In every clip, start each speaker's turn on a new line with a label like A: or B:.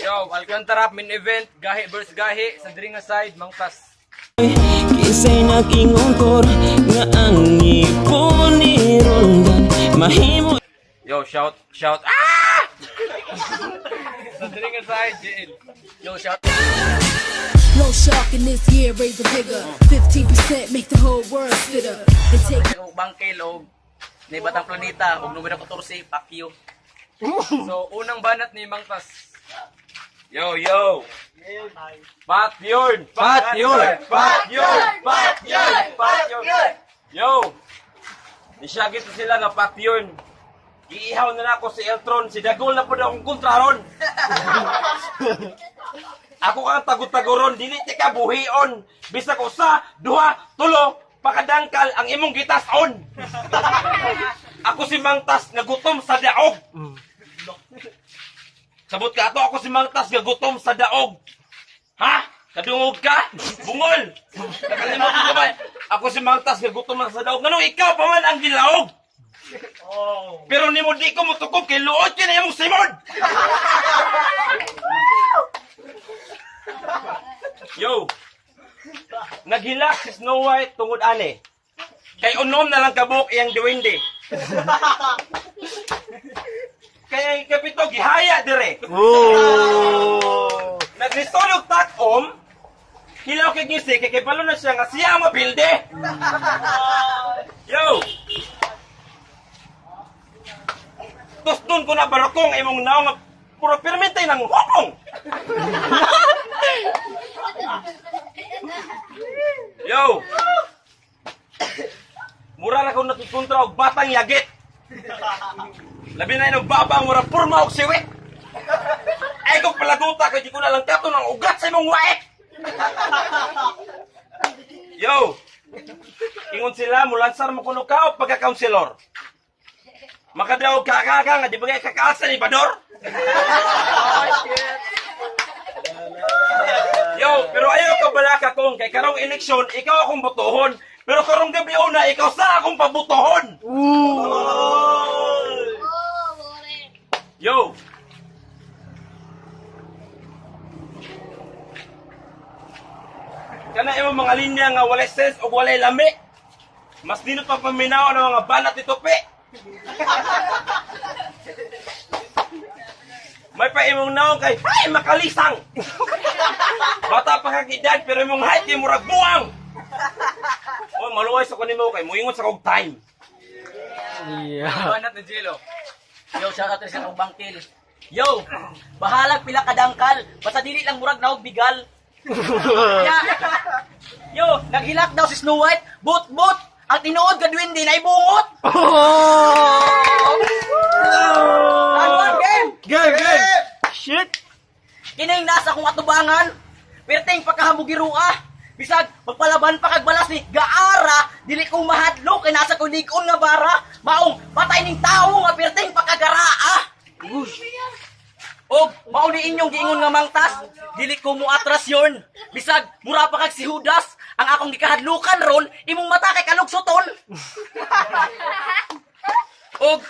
A: Yo, Alcantara main event, gahi versus gahi sa diri nga side, mangtas.
B: Kisay nag-ingon nga ang ipon ni Rondan mahimo.
A: Yo, shout. Ah! Sa diri nga side, JL. Yo, shout.
C: Low shark in this year, raise a bigger 15% make the whole world spit up and take
A: Bangkil og ni Batang Planeta og numero 14, Pacquiao. So, unang banat ni Mangtas. Yo. Pat yun. Yo. Nisyagit sila nga pat yun. Iihaw na ako si Eltron. Si Dagol na po na akong kontraron. Ako kang tago-tagoron. Dili tika buhion. Bisa ko sa, duha, tulo, pakadangkal ang imong gitas-on. Ako si Mangtas nagutom sa daog. Sabot ka ato, ako si Mangtas gagutom sa daog. Ha? Kadungog ka? Bungol! Nakalimutan ko ba? Ako si Mangtas gagutom na sa daog. Ganun, ikaw pa man ang gilaog. Pero ni mo di ko mutukob kay luod ka na yung simod. Yo! Naghilak si Snow White tungod ane. Kay unom na lang kabuk iyang duwende. Kaya yung kapito, gihaya dire. Nagrisolog takom, hilaw kay ngisi, kay palo na siya nga siya ang mapilde. Yo! Tusdun ko na barokong imong naong nga puro permitay ng hukong. Yo! Mura na ko nakikontra og batang yagit. Labi na yung babang mura purma og siwit. Ay kong palaguta kaya di ko na lang kato ng ugat sa imong wae. Yo! Ingon sila, mulansar mo kuno ka o pagka-counselor. Makadaw kakaka nga di bagay kakaalsa ni Bador. Yo, pero ayaw ka balaka kong kay karong eleksyon, ikaw akong botohon. Pero karong gabi una, ikaw sa akong pabutohon. Yo! Kana imong mga linya nga walay sense o walay lami. Mas dinot pa paminaw ng mga banat ni Tope. May pa imong naong kay, ay makalisang! Bata pa kakidad pero imong height kay murag buwang! O, maluway sa kunin mo kay muingon sa kong time.
D: Banat na Jelo. Yo, shout out sa akong bangkil. Yo, bahalag pila kadangkal, basta dili lang murag naog bigal. Yo, naghilak daw si Snow White, but, ang tinuod ka duwindi na ibungot.
B: Game! Shit!
D: Kining nasa kong atubangan, perting pagkahamugirua. Bisag, magpalaban pa kagbalas ni Gaara, dili kong mahadlo, kay nasa kuligon nga bara, maong patay ning tao nga perting pagkagaraa. Og, mauni inyong giingon nga Mangtas, dili ko mo atras yon. Bisag, mura pa kag si Judas, ang akong gikahadlukan ron, imong mata kay kalugsoton. Og,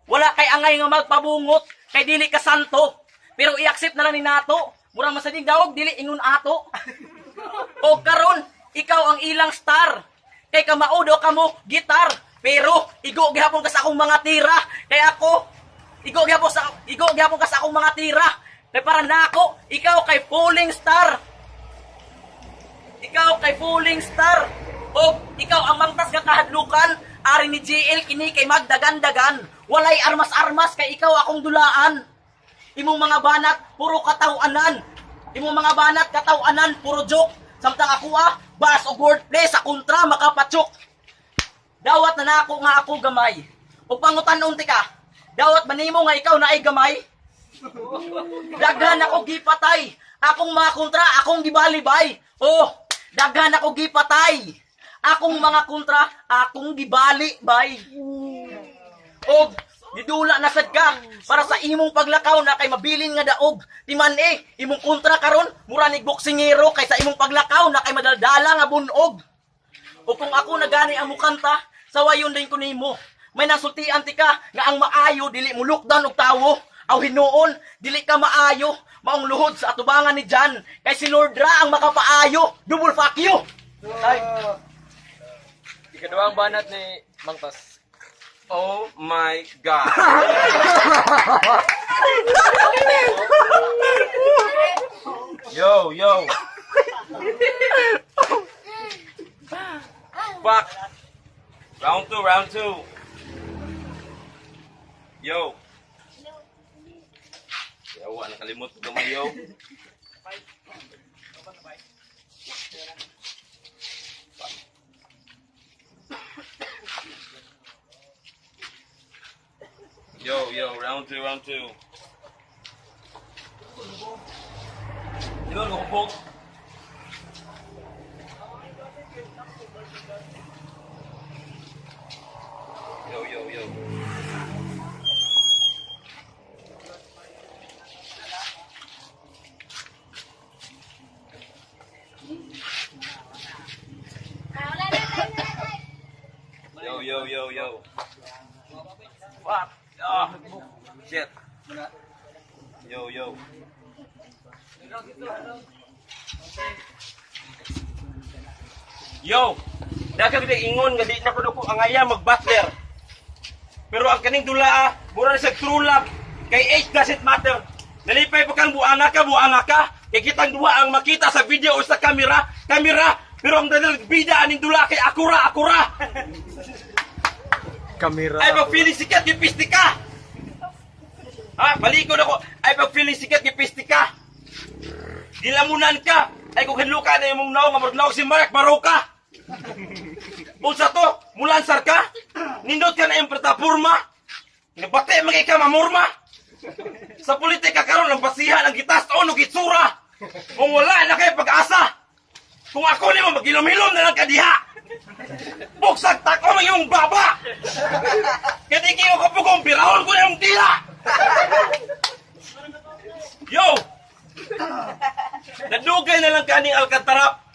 D: wala kay angay nga magpabungot, kay dili ka santo. Pero i-accept na lang ni nato, murang masadig dawog, dili ingon ato. O karon, ikaw ang ilang star. Kay kamaudo ka mo gitar. Pero igo gihapon ka sa akong mga tira. Kay ako, igo gihapon ka sa akong mga tira. Kay para nako, ikaw kay falling star. Ikaw kay falling star. O ikaw ang Mangtas nga kahadlukan. Ari ni JL kini kay magdagan-dagan. Walay armas-armas kay ikaw akong dulaan. Imong mga banat puro katawanan. Imong mga banat katawanan puro joke. Samtang ako bas o wordplay sa kontra makapatsok. Dawat na nako nga ako gamay. Ug pangutan-on ka. Dawat ba nimo nga ikaw na ay gamay? Daghan ako gipatay. Akong mga kontra akong gibalibay. Oh, daghan ako gipatay. Akong mga kontra akong gibalibay. Og didula na sad ka para sa imong paglakaw na kay mabilin nga daog. Timan imong kontra karon mura ni boksingero kay sa imong paglakaw na kay madaldala nga bunog. O kung ako nagani ang mukanta, sawayon din ko nimo. May nasultian ti ka nga ang maayo dili mo lockdown og tawo. Aw hinuon, dili ka maayo, maong luhod sa atubangan ni Jan. Kay si Lord Ra ang makapaayo. Double fuck you. Ay.
E: Ikaduhang banat ni Mang Tas.
A: Oh my God. Yo, yo. Fuck. Round two. Yo. Yawa, nakalimot ko naman, yo. Yo, round two. Yo, go. Yo. Yo. Fuck. Ah, shit. Yo. Yo, dagang ingon nga di na ko angaya mag-butler. Pero ang kaning dula, mura na sa true love. Kay age doesn't matter. Nalipay pa kang buana ka. Kay kitang duwa ang makita sa video o sa kamera. Pero ang bida aning dula kay akura.
E: Kamera.
A: Ay pag feeling sikat gipiste ka. Balikod ako. Ay pag feeling sikat gipiste ka. Gilamunan ka. Ay kung hinluka na yung mong naong nga si Mark Maroka. Unsa to? Mulansar ka? Nindot ka na yung pretapurma? Nabate mga ka mamurma? Sa politika karon ang basihan ang gitas o no gitsura. Kung wala na kayo pag-asa. Kung ako ni mo magilom-hilom na lang kadiha. Buksag tako ng iyong baba. Kaya ko kapugong birahon ko na yung tila. Yo! Nadugay na lang kaning Alcantarap.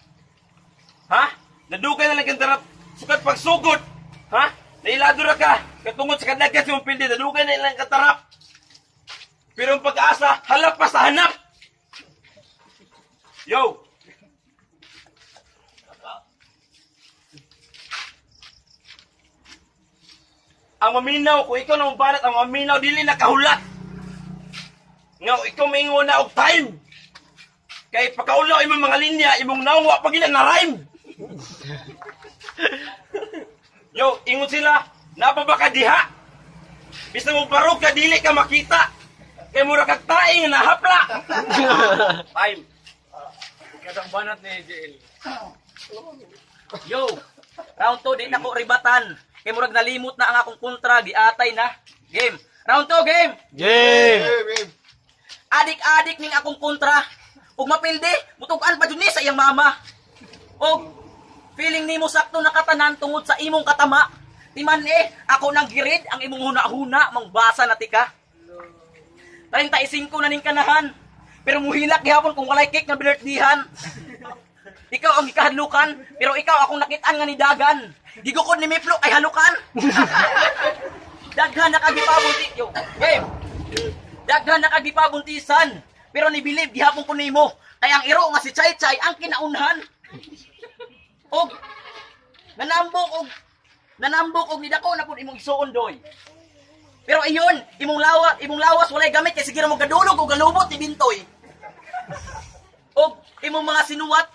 A: Nadugay na lang Alcantarap. Sukat pagsugod. Nailado na ka. Katungod sa kadagat sa mong pildi. Nadugay na lang Alcantarap. Pero ang pag-asa, halap pa sa hanap. Yo! Ang maminaw, kung ikaw nang balat, ang maminaw, dili nakahulat. Nga, ikaw maingon na og time. Kay pagkaulaw imong mga linya, imong naungwa pag ilan na rhyme. Yo, ingon sila, napabaka diha. Bisa mo barog ka, dili ka makita. Kay mura kag taing nahapla. Time.
E: Ikaduhang banat ni JL.
D: Yo, round 2 di na ko ribatan. Kay murag nalimot na ang akong kontra, giatay na. Game. Round 2, game.
E: Game.
D: Adik-adik ning akong kontra. Ug mapildi, mutugan pa jud ni sa iyang mama. Og feeling nimo sakto nakatanan tungod sa imong katama. Timan ako nang girid ang imong huna-huna mangbasa na tika. 35 na ning kanahan. Pero muhilak gihapon kung walay cake na birthdayhan. Ikaw ang gikahadlukan, pero ikaw akong nakitaan nga ni dagan. Gigukod ni Miplo ay halukan. Daghan nakagipabunti. Yo, game. Daghan nakagipabuntisan. Pero ni believe gihapon ko nimo. Kay ang iro nga si Chay Chay ang kinaunhan. Og nanambok og nidako na pud imong isuon doy. Pero iyon, imong lawas walay gamit kay sige ra mo gadulog og galubot ni Bintoy. Og imong mga sinuwat,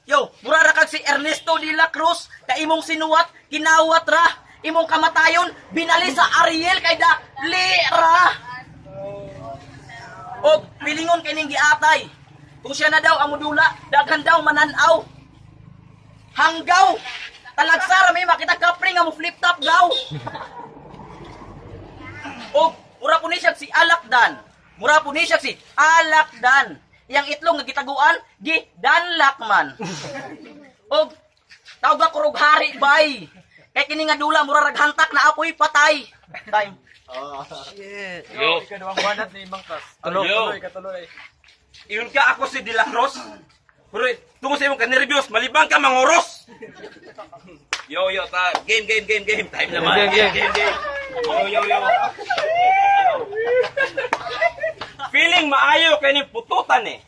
D: yo, mura ra kag si Ernesto de la Cruz, kay imong sinuwat kinawat ra, imong kamatayon binali sa Ariel kay dali ra. Og pilingon kay ning giatay. Kung siya na daw ang mudula, daghan daw mananaw. Hanggaw, talagsara may makita kapring nga mo flip top daw. Og mura po ni siya si Alakdan. Yang itlog nga gitaguan, Danlakman. Og tawag ba kurog hari bay. Kay kini nga dula mura raghantak na apoy patay. Time.
A: Yo.
E: Ikaduhang banat ni Mang Tas. Katuloy.
A: Iyon ka ako si De La Cruz. Pero tungkol sa imong ka-nervyos, malibang ka mangoros. Yo, game. Time naman. Game. Yo. Feeling maayo kay ning pututan eh.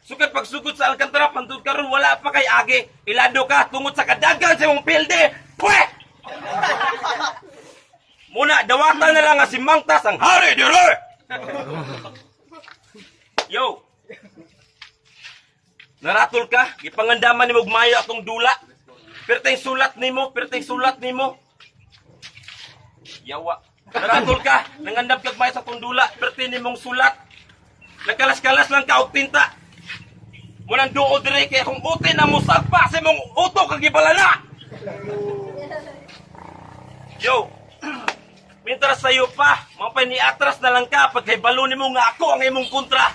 A: Sukad pagsugod sa Alcantara, pantud karon wala pa kay agi. Ilado ka tungod sa kadagan sa imong pilde. Pwe! Muna, dawatan na lang nga si Mangtas ang hari dire! Yo! Naratol ka, ipangandaman ni Mugmayo atong dula. Perteng sulat nimo. Yawa. Naratol ka, nangandam kag may sa atong dula, perteng nimong sulat. Nagkalas-kalas lang ka og tinta. Munang duo dire kay akong utin na musagpa sa imong utok kag gibalana. Yo. Mintras sayo pa, mapay ni atras na lang ka pag balo nimo nga ako ang imong kontra.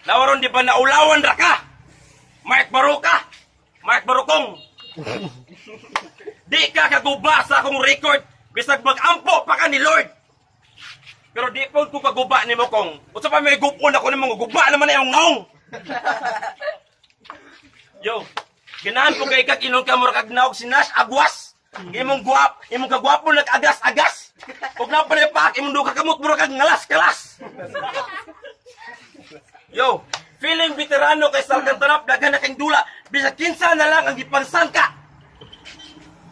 A: Lawaron di ba naulawan ra ka? Mark Barukong. Di ka kaguba sa akong record, bisag mag-ampo pa ka ni Lord. Pero di po ko kaguba ni mo kong. Unsa pa may gupon ako ni mga guba naman na yung naong. Yo, ganahan ko kay kag inong kamor kag naog si Nash Agwas. Imong kagwapo nag-agas-agas. Ug na pa ni pak imong duka kamot mura kag ngalas-kalas. Yo, feeling veterano kay Alcantara, daghan na kang dula, bisag kinsa na lang ang gipansan ka.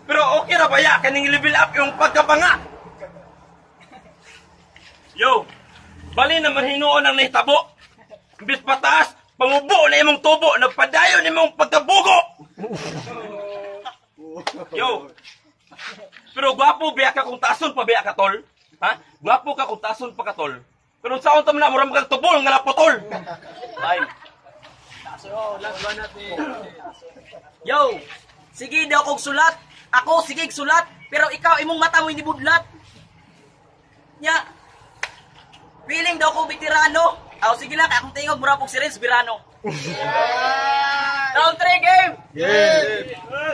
A: Pero okay ra ba ya kaning level up yung pagkabanga? Yo, bali naman hinuon ang nahitabo. Bis pataas, pangubo na imong tubo, nagpadayon imong pagkabugo. Yo, pero gwapo biya ka kung tason pa biya ka tol. Ha? Gwapo ka kung tason pa ka tol. Pero sa unta na muram kag tubol nga naputol. Bye.
D: Yo, sige daw kog sulat. Ako sige sulat, pero ikaw imong mata mo hindi budlat. Nya. Feeling daw ko veterano. Aw sige lang akong tingog mura pog si Renz Birano. Round 3 game.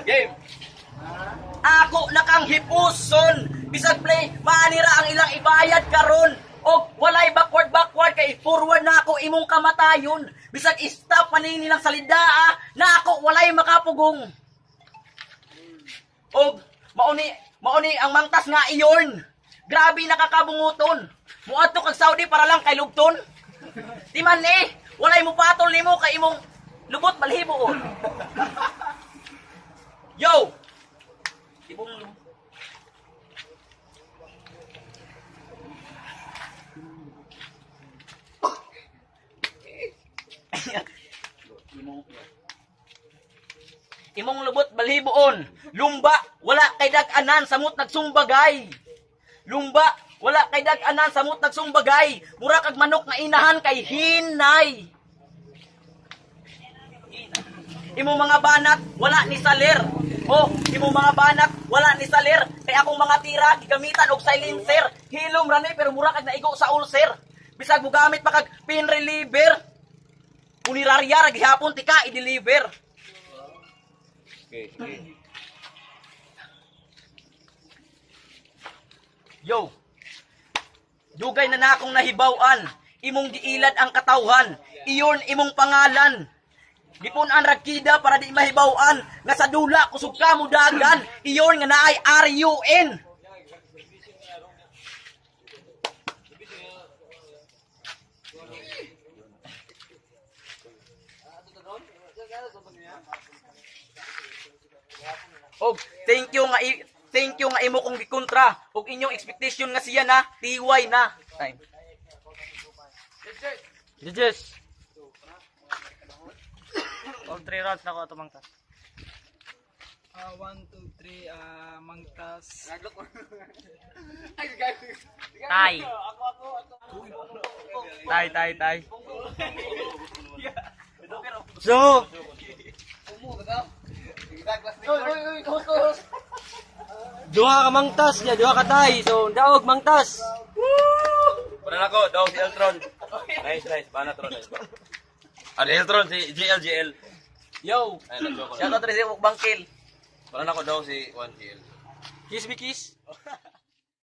D: Game. Ako nakang hipuson. Bisag play, maanira ang ilang ibayad karon. O walay backward kay forward na ako imong kamatayon. Bisag stop man nilang salidaa na ako walay makapugong. Og mauni ang Mangtas nga iyon. Grabe nakakabunguton. Muadto kag Saudi para lang kay lugton. Di man walay mo patol nimo kay imong lubot balhibo. Yo. Ibong imong lubot balhiboon. Lumba, wala kay dag-anan samot nagsumbagay. Lumba, wala kay dag-anan samot nagsumbagay. Mura kag manok nga inahan kay hinay. Imong mga banat, wala ni saler. Imong mga banat, wala ni saler. Kay akong mga tira, gigamitan og silencer. Hilom rani, pero mura kag naigo sa ulcer. Bisag mo gamit pa kag pain reliever. Punirarya, gihapon tika, i-deliver.
A: Okay.
D: Yo, dugay na akong nahibawan, imong giilad ang katawhan, iyon imong pangalan. Gipunan ragkida para di mahibawan, nga sa dula kusog ka mo dagan, iyon nga naay RUN. Og thank you nga imo kong gikontra og inyong expectation nga siya na tiway na. Time.
E: Judges. All 3 rounds na ko ito Mangtas.
F: 1, 2, 3, Mangtas.
E: Tay. So, duha ka Mangtas niya, duha ka tay. So, daog Mangtas.
A: Para nako, daw si Eltron. Nice. Banat ron. Ada Eltron si GL.
D: Yo,
A: Ay, nag-joke
D: shout out rin sa Bangkil.
A: Para nako daw si 1GL.
E: Kiss me kiss.